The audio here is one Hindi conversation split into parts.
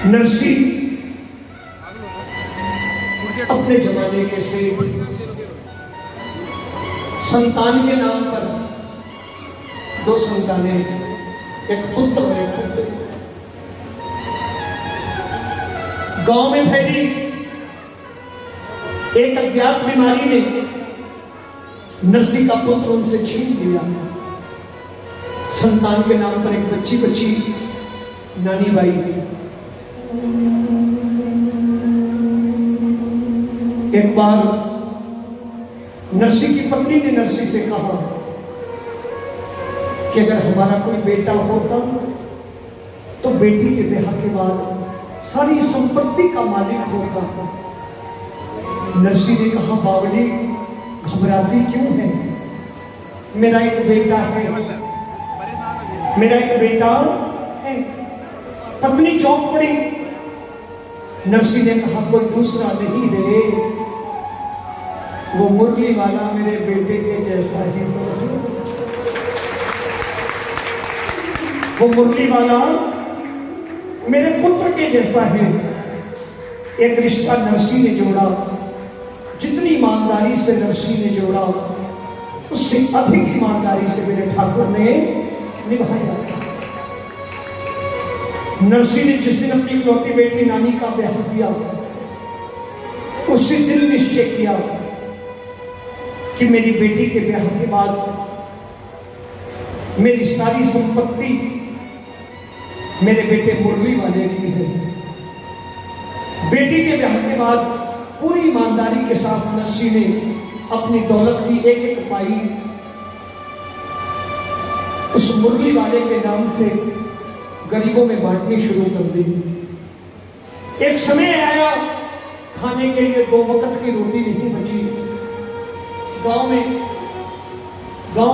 नरसी अपने जमाने के से संतान के नाम पर दो संतानें, एक पुत्र और एक पुत्री, गांव में फैली एक अज्ञात बीमारी ने नरसी का पुत्र उनसे छीन लिया। संतान के नाम पर एक बच्ची नानी बाई। एक बार नरसी की पत्नी ने नरसी से कहा कि अगर हमारा कोई बेटा होता तो बेटी के ब्याह के बाद सारी संपत्ति का मालिक होता। नरसी ने कहा, बावली घबराती क्यों है, मेरा एक बेटा है, मेरा एक बेटा है। पत्नी चौंक पड़ी। नरसी ने कहा, कोई दूसरा नहीं है, वो मुरली वाला मेरे बेटे के जैसा ही तो है। वो मुरली वाला मेरे पुत्र के जैसा है। एक रिश्ता नरसी ने जोड़ा, जितनी ईमानदारी से नरसी ने जोड़ा उससे अधिक ईमानदारी से मेरे ठाकुर ने निभाया। नरसी ने जिस दिन अपनी इकलौती बेटी नानी का ब्याह किया, उसी दिन निश्चय किया कि मेरी बेटी के ब्याह के बाद मेरी सारी संपत्ति मेरे बेटे मुरली वाले की है। बेटी के ब्याह के बाद पूरी ईमानदारी के साथ नरसी ने अपनी दौलत की एक एक पाई उस मुरली वाले के नाम से गरीबों में बांटनी शुरू कर दी। एक समय आया, खाने के लिए 2 वक्त की रोटी नहीं बची। गांव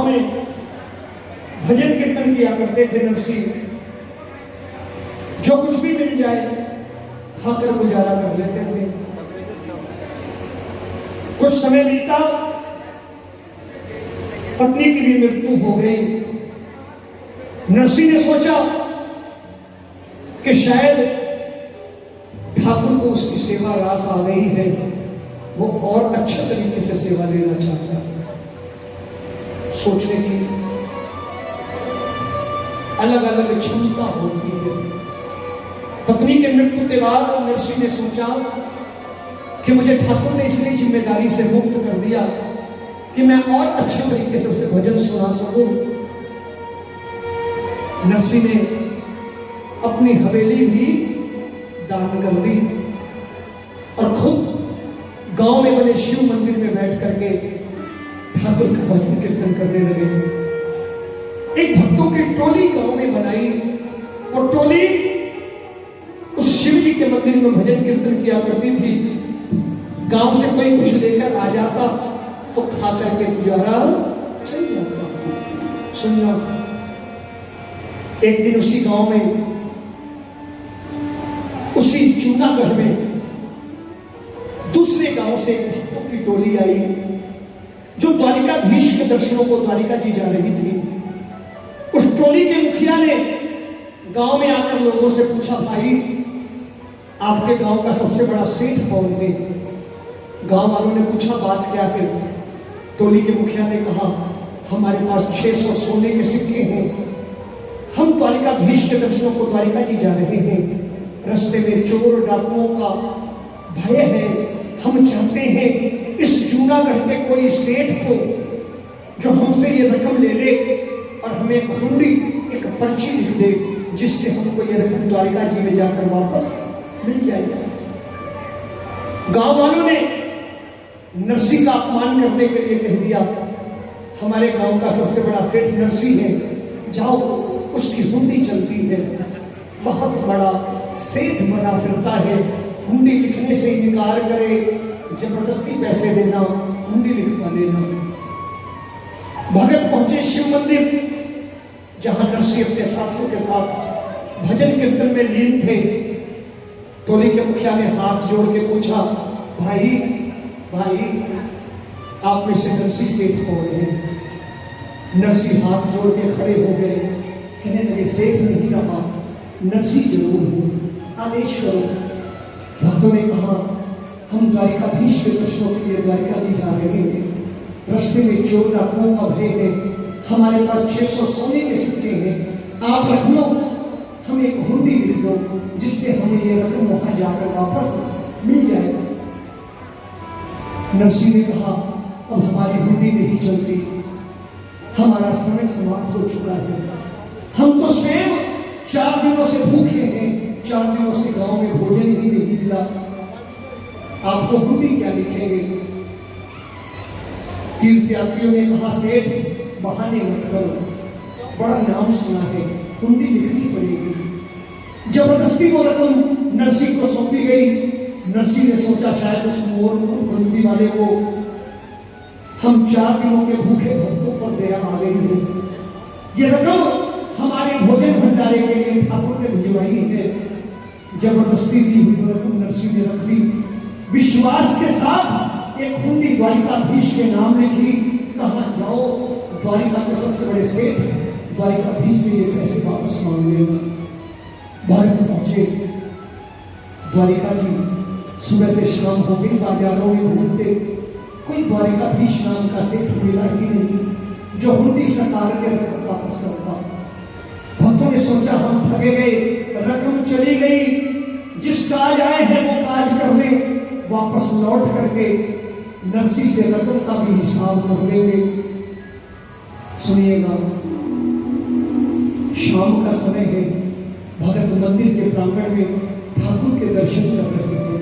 में भजन कीर्तन किया करते थे नरसी। जो कुछ भी मिल जाए खाकर गुजारा कर लेते थे। कुछ समय बीता, पत्नी की भी मृत्यु हो गई। नरसी ने सोचा कि शायद ठाकुर को उसकी सेवा रास आ गई है, वो और अच्छे तरीके से सेवा लेना चाहता है। सोचने की अलग अलग क्षमता होती है। पत्नी के मृत्यु के बाद नरसी ने सोचा कि मुझे ठाकुर ने इसलिए जिम्मेदारी से मुक्त कर दिया कि मैं और अच्छे तरीके से उसे भजन सुना सकूं। नरसी ने अपनी हवेली भी दान कर दी और खुद गांव में बने शिव मंदिर में बैठ करके ठाकुर का भजन कीर्तन करने लगे। एक भक्तों की टोली गांव में बनाई और टोली उस शिव जी के मंदिर में भजन कीर्तन किया करती थी। गांव से कोई कुछ लेकर आ जाता तो खा करके गुजारा चल जाता। सुनिए, एक दिन उसी गांव में, उसी चूनागढ़ में दूसरे गांव से भक्तों की टोली आई जो द्वारिकाधीश के दर्शनों को द्वारिका जी जा रही थी। उस टोली के मुखिया ने गांव में आकर लोगों से पूछा, भाई आपके गांव का सबसे बड़ा सेठ कौन है? गांव वालों ने पूछा, बात क्या है? टोली के मुखिया ने कहा, हमारे पास 600 सोने के सिक्के हैं। हम द्वारिकाधीश के दर्शनों को द्वारिका जी जा रहे हैं। रास्ते में चोर डाकुओं का भय है। हम चाहते हैं इस जूनागढ़ के कोई सेठ को जो हमसे ये रकम ले ले और हमें एक हुंडी, एक पर्ची लिख दे, जिससे हमको ये रकम द्वारिका जी में जाकर वापस मिल जाएगा। गांव वालों ने नरसी का अपमान करने के लिए कह दिया, हमारे गांव का सबसे बड़ा सेठ नरसी है, जाओ उसकी हुंडी चलती है। बहुत बड़ा सेठ बना फिरता है, हुंडी लिखने से इनकार करे, जबरदस्ती पैसे देना, हुंडी लिखवा लेना। भगत पहुंचे शिव मंदिर, जहां नरसी अपने साथियों के साथ भजन कीर्तन में लीन थे। टोली के मुखिया ने हाथ जोड़ के पूछा, भाई आप में से नरसी सेठ कौन है? नरसी हाथ जोड़ के खड़े हो गए, कहने लगे, सेठ नहीं रहा, नरसी जरूर हूं। आदेश करो। भक्तों ने कहा हम द्वारिकाधीश के दर्शनों के लिए द्वारिका जी जा रहे हैं, रास्ते में चोर डाकुओं का भय है, हमारे पास 600 सोने के सिक्के हैं, आप रख लो, हमें एक हुंडी लिख दो जिससे हमें ये रकम वहां जाकर वापस मिल जाएगा। नरसिंह ने कहा अब हमारी हुंडी नहीं चलती, हमारा समय समाप्त हो चुका है, हम तो स्वयं 4 दिनों से भूखे हैं, 4 दिनों से गांव में भोजन ही नहीं मिला, आपको हुंडी क्या लिखेंगे। तीर्थयात्रियों ने कहा सेठ बहाने मत करो, बड़ा नाम सुना है, हुंडी लिखनी पड़ेगी। जबरदस्ती वो रकम नरसिंह को सौंपी गई। नरसिंह ने सोचा शायद उस मोर बंसी वाले को हम 4 दिनों के भूखे भक्तों पर दया आ गई है, ये रकम हमारे भोजन भंडारे के लिए ठाकुर ने भिजवाई है। जबरदस्ती दी हुई रकम नरसिंह ने रख ली, विश्वास के साथ एक हुंडी द्वारिकाधीश के नाम लिखी। कहा जाओ द्वारिका के सबसे बड़े सेठ द्वारिकाधीश से ये पैसे वापस मांग लेना। भारत पहुंचे, द्वारिका जी सुबह से शाम हो गई, बाजारों में घूमते, कोई द्वारिकाधीश नाम का सेठ मिला ही नहीं जो हुंडी सकार के रकम वापस करता। भक्तों ने सोचा हम ठगे गए, रकम चली गई, जिस काज आए हैं वो काज कर ले, वापस लौट करके नरसिंह से रकम का भी हिसाब कर लेंगे। सुनिएगा, शाम का समय है, भगत मंदिर के प्रांगण में ठाकुर के दर्शन कर रहे हैं।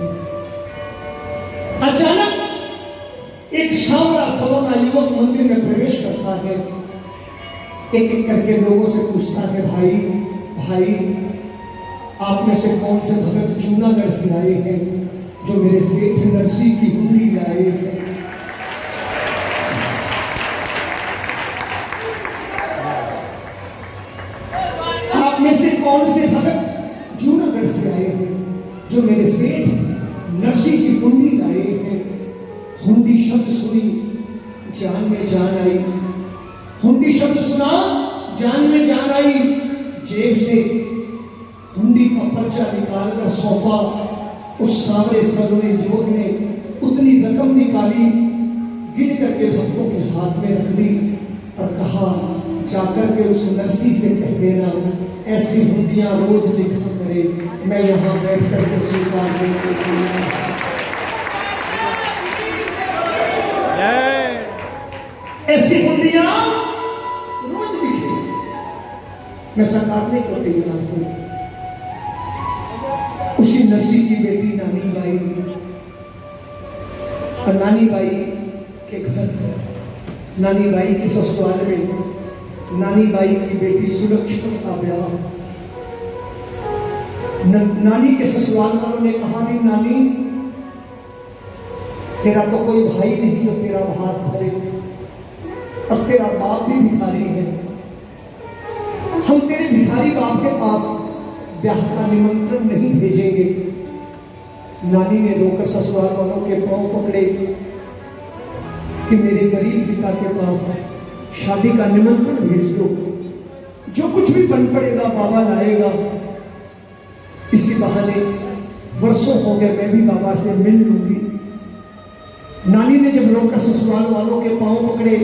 अचानक एक सांवला सवर्ण युवक मंदिर में प्रवेश करता है, एक एक करके लोगों से पूछता है भाई भाई आप में से कौन से भगत जूनागढ़ से आए हैं जो मेरे सेठ नरसिंह की हुंडी लाए हैं। आप में से कौन से भगत जूनागढ़ से आए हैं जो मेरे सेठ नरसिंह की हुंडी लाए हैं। हुंडी शब्द सुनी जान में जान आई, हुंडी शब्द सुना जान में जान आई। जेब से हुंडी का पर्चा निकालकर सौंपा। उस सांवरे सगुने युवक ने उतनी रकम निकाली, गिन करके भक्तों के हाथ में रख दी और कहा जाकर के उस नरसिंह से कह देना ऐसी हुंडियां रोज लिखा करे, मैं यहाँ बैठ करके स्वीकार नहीं। ऐसी हुंडियां रोज लिखे, मैं सकारने को तैयार हूं। उसी नरसिंह की बेटी नानी बाई और नानी बाई के घर, नानी बाई के ससुराल में नानी बाई की बेटी सुलक्षणा का ब्याह। नानी के ससुराल वालों ने कहा नहीं नानी तेरा तो कोई भाई नहीं जो तेरा भात भरे, और तेरा बाप भी भिखारी है, हम तेरे भिखारी बाप के पास ब्याह का निमंत्रण नहीं भेजेंगे। नानी ने रोकर ससुराल वालों के पांव पकड़े कि मेरे गरीब पिता के पास शादी का निमंत्रण भेज दो, जो कुछ भी बन पड़ेगा बाबा लाएगा। इसी बहाने वर्षों हो गए मैं भी बाबा से मिल लूंगी। नानी ने जब रोकर ससुराल वालों के पांव पकड़े,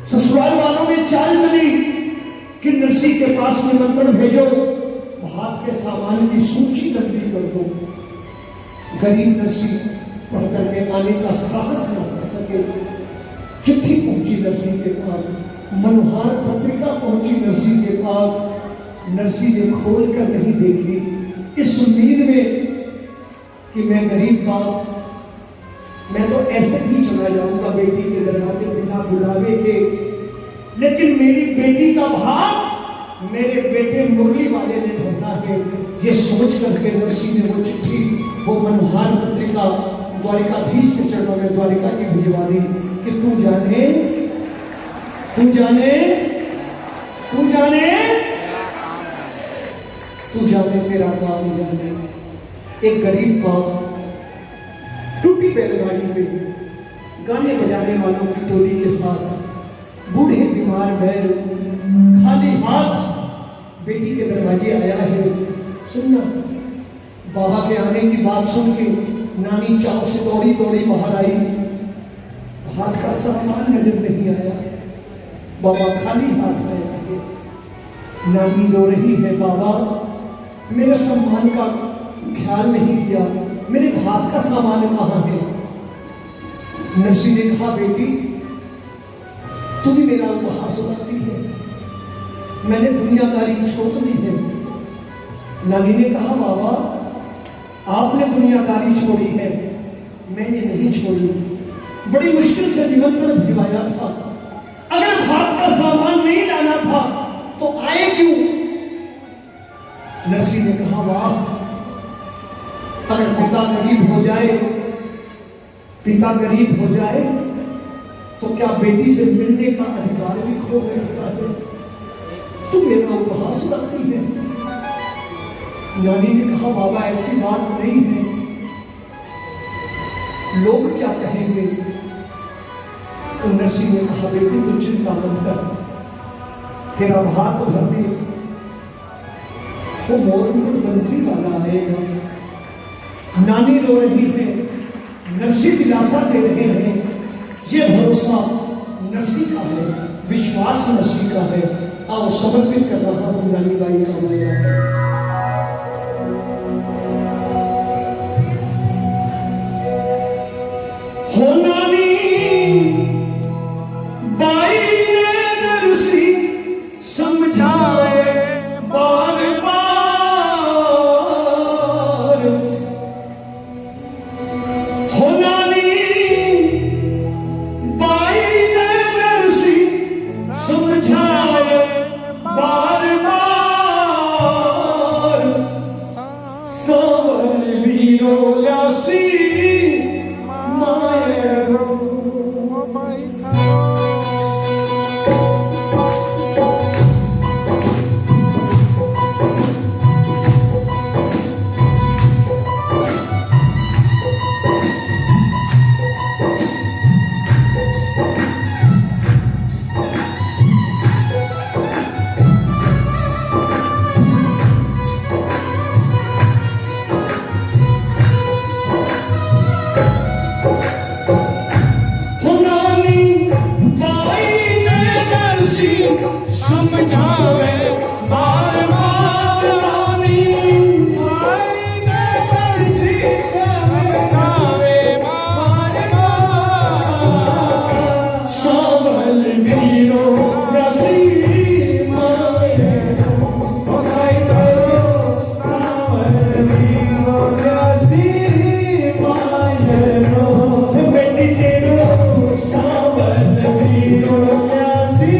ससुराल वालों ने चाल चली कि नरसिंह के पास निमंत्रण भेजो, भात के सामान की सूची लंबी कर दो। गरीब नरसिंह पढ़ करके आने का साहस न कर सके। चिट्ठी पहुंची नरसिंह के पास, मनोहार पत्रिका पहुंची नरसिंह के पास। नरसिंह ने खोल कर नहीं देखी, इस उम्मीद में कि मैं गरीब बाप, मैं तो ऐसे ही चला जाऊंगा बेटी के दरवाजे बिना बुलावे के, लेकिन मेरी बेटी का भाग मेरे बेटे मुरली वाले ने भरना है। ये सोच करके नरसिंह ने वो चिट्ठी, वो मनोहार पत्रिका द्वारिकाधीश के चरणों में द्वारिका जी भिजवा दी कि तू जाने तू जाने तू जाने तू जाने तेरा काम जाने। एक गरीब बाप टूटी बैलगाड़ी पे गाने बजाने वालों की टोली के साथ बूढ़े बीमार बैल खाली हाथ बेटी के दरवाजे आया है। सुनना बाबा के आने की बात सुन के नानी चाव से दौड़ी दौड़ी बाहर आई। हाथ का सम्मान नजर नहीं आया, बाबा खाली हाथ आए। नानी रो रही है, बाबा मेरे सम्मान का ख्याल नहीं किया, मेरे हाथ का सामान कहाँ है? नरसी ने कहा, बेटी तू भी मेरा उपहास रखती है, मैंने दुनियादारी छोड़ दी है। नानी ने कहा, बाबा आपने दुनियादारी छोड़ी है, मैंने नहीं छोड़ी, बड़ी मुश्किल से निमंत्रण भिजवाया था, अगर भात का सामान नहीं लाना था तो आए क्यों? नरसी ने कहा, वाह अगर पिता गरीब हो जाए, पिता गरीब हो जाए तो क्या बेटी से मिलने का अधिकार भी खो बैठता है? तुम मेरा उपहास रखती है। नानी ने कहा, बाबा ऐसी बात नहीं है, लोग क्या कहेंगे? तो नरसी ने कहा, बेटी तू चिंता मत कर, तेरा भात भर दे, वो मोर मुकुट बंसी वाला आएगा। नानी रो रही है, नरसी दिलासा दे रहे हैं, ये भरोसा नरसी का है, विश्वास नरसी का है। आओ समर्पित कर रहा हूं नानी बाई का। हो नानी बाई ने नरसी समझाए बार बार, हो नानी बाई ने नरसी समझाए बार बार, सावन वीरो लासी समझावे बार बार, रानी बाई ने नरसी समझावे बार बार, सावन वीरो रसी मायरो, भाई करो सावन वीरो रसी मायरो, बेटी तेरो सावन वीरो रसी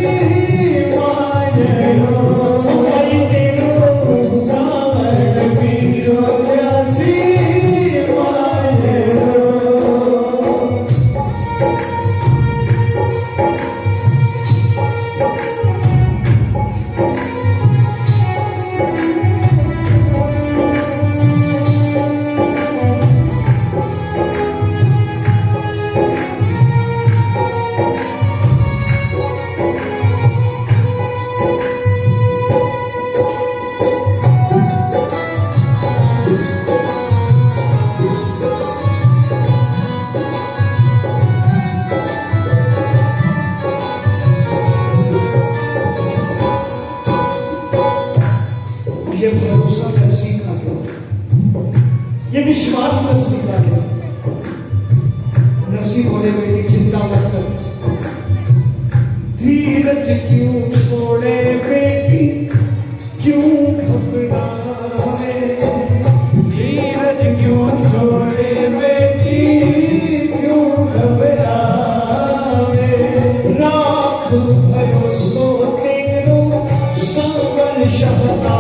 ये भरोसा नरसी का है, ये विश्वास नरसी का है। नरसी बोले, बेटी चिंता मत कर, धीरज क्यों छोड़े बेटी, क्यों घबराए, धीरज क्यों छोड़े बेटी, क्यों घबराए, राख भरोसो तेरो सावन शहदा,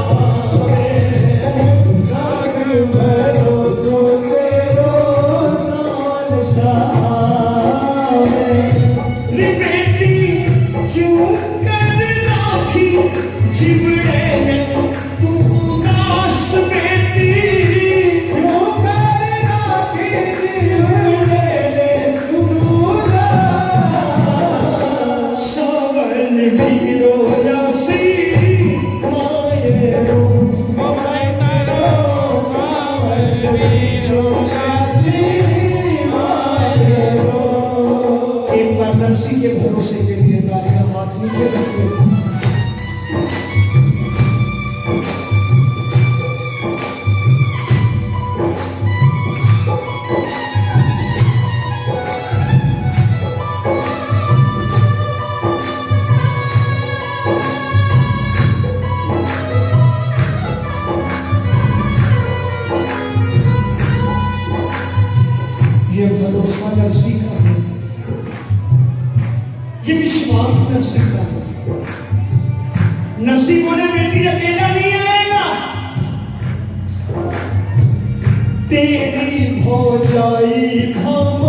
तेरी भौजाई भाव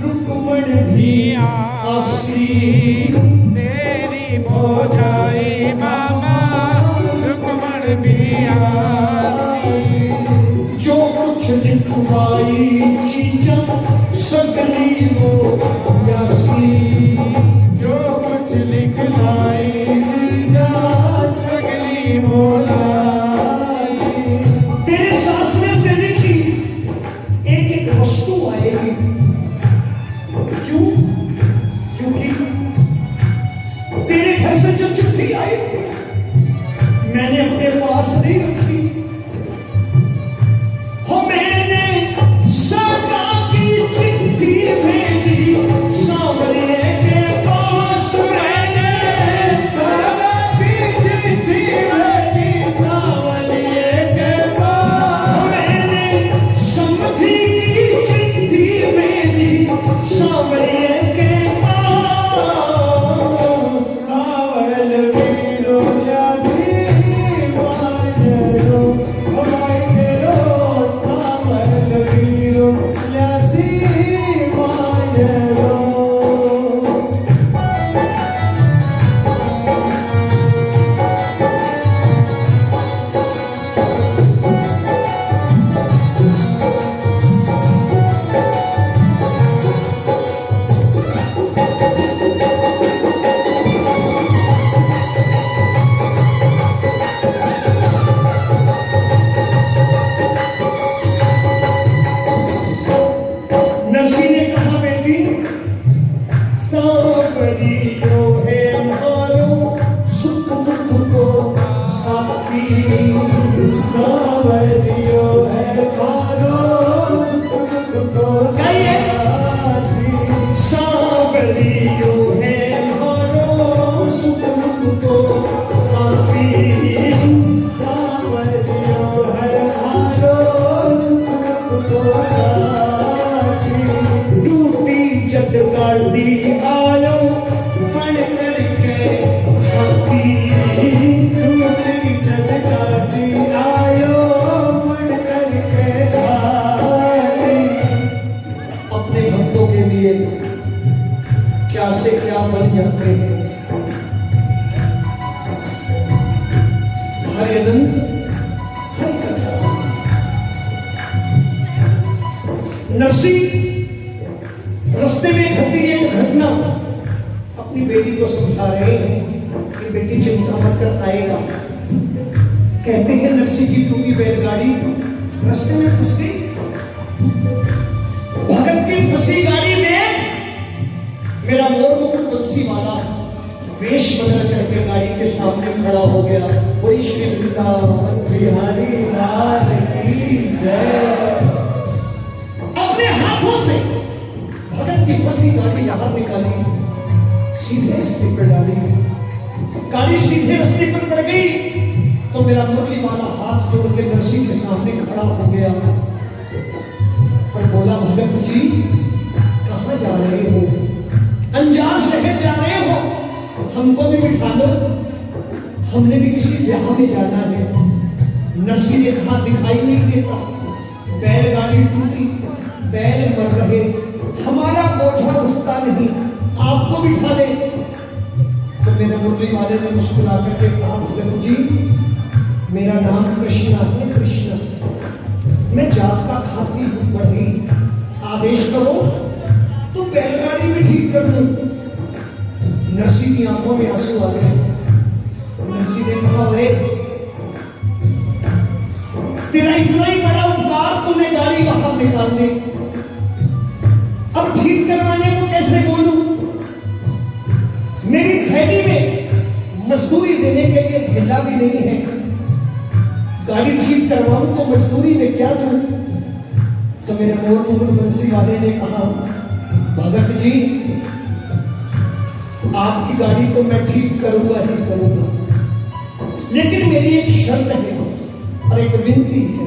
रुक्मण भी आसी, तेरी भौजाई मामा रुक्मण भी आसी। जो कुछ दिखवाई चीजा सगली वो यासी, जो कुछ लिखलाई चीजा सगली बोलाई। तेरे सासने से लिखी एक एक वस्तु आएगी। क्यों? क्योंकि तेरे घर से जो चिट्ठी आई थी मैंने अपने पास नहीं रखी। हो मैंने सगा की चिट्ठी भेजी सांवरिये के पास, मैंने सगा की चिट्ठी भेजी सांवरिये के पास। मैंने समधी की चिट्ठी भेजी सांवरिये के पास। सावल वीरो यासी मायरो मायरो, सावल वीरो यासी मायरो। नरसी ने कहा बेटी सांवरियो है मारो सुख दुख को साथी। सावरियो है मारो सुख दुख को गाइए। साथी। सांवरियो है मारो सुख दुख को साथी। सावरियो है मारो सुख दुख को साथी। टूटी जद गाड़ी आयो बन करके हाथी। टूटी जद गाड़ी आयो मन करके आई। अपने भक्तों के लिए क्या से क्या बन जाते हैं। हरे अनंत हरि कथा। नरसी रास्ते में घटी एक घटना अपनी बेटी को समझा रहे हैं कि बेटी चिंता मत कर, आएगा। कहते हैं नरसी की टूटी बैलगाड़ी रास्ते में फंस गई। भगत की फंसी गाड़ी में मेरा मोर मुकुट बंसी वाला वेश बदल करके गाड़ी के सामने खड़ा हो गया। वही श्री वृंदावन बिहारी लाल की जय। अपने हाथों से भगत की फंसी गाड़ी बाहर निकाली, सीधे रास्ते पर डाली। गाड़ी सीधे रास्ते पर पड़ गई तो मेरा मुरली वाला हाथ जोड़ के नरसी के सामने खड़ा हो गया और बोला, भगत जी कहाँ जा रहे हो? अनजान शहर जा रहे हो, हमको भी बिठा लो, हमने भी किसी ब्याह में जाना है। नरसी ने कहा, दिखाई नहीं देता, बैलगाड़ी टूटी, बैल मर रहे, हमारा बोझा उठता नहीं, आपको बिठा दे। तो मेरे मुरली वाले ने मुस्कुरा करके कहा, भगत जी मेरा नाम कृष्णा है, कृष्णा, मैं जात का खाती हूँ बढ़ी, आदेश करो तो बैलगाड़ी भी ठीक कर दूं। नरसी की आंखों में आंसू आ गए। नरसी ने कहा, वे तेरा इतना ही बड़ा उपकार, तूने गाड़ी बाहर निकाल दी, अब ठीक करवाने को कैसे बोलूं? मेरी थैली में मजदूरी देने के लिए थैला भी नहीं है, गाड़ी ठीक करवाऊं तो मजदूरी में क्या दूं? तो मेरे मोर मुकुट बंसी वाले ने कहा, भगत जी आपकी गाड़ी तो मैं ठीक करूंगा ही करूंगा, लेकिन मेरी एक शर्त है और एक विनती है।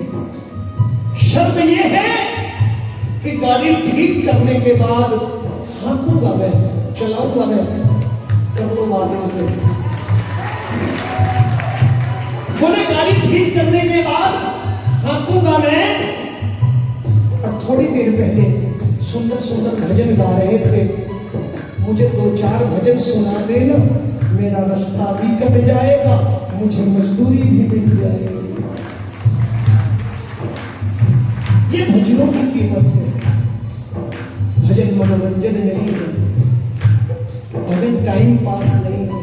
शर्त यह है कि गाड़ी ठीक करने के बाद हाँकूंगा मैं, चलाऊंगा मैं, करोड़ों माध्यम से। बोले गाड़ी ठीक करने के बाद हाँकूंगा मैं थोड़ी देर पहले सुंदर सुंदर भजन गा रहे थे, मुझे 2-4 भजन सुना देना, मेरा रास्ता भी कट जाएगा, मुझे मजदूरी भी मिल जाएगी। ये भजनों की कीमत है। भजन मनोरंजन नहीं है, भजन टाइम पास नहीं है।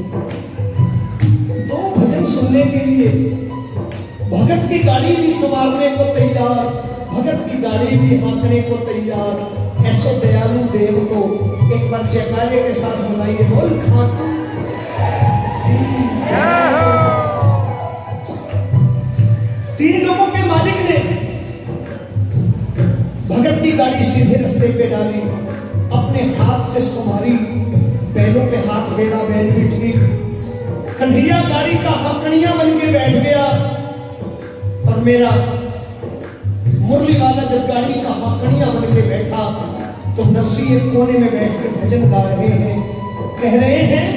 2 भजन सुनने के लिए भगत की गाड़ी भी संवारने को तैयार, भगत की गाड़ी भी हाँकने को तैयार। ऐसो दयालु देव को एक बार जयकारे के साथ बुलाइए, बोल खाटू। 3 लोगों के मालिक ने भगत की गाड़ी सीधे रास्ते पे डाली, अपने हाथ से संवारी, बैलों पे हाथ फेरा, बैल भी ठीक, कन्हैया गाड़ी का हकनिया बन के बैठ गया। और मेरा मुरली वाला जब गाड़ी का हकनिया बन के बैठा तो नरसिंह एक कोने में बैठ के भजन गा रहे हैं, कह रहे हैं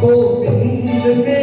गोविंद ने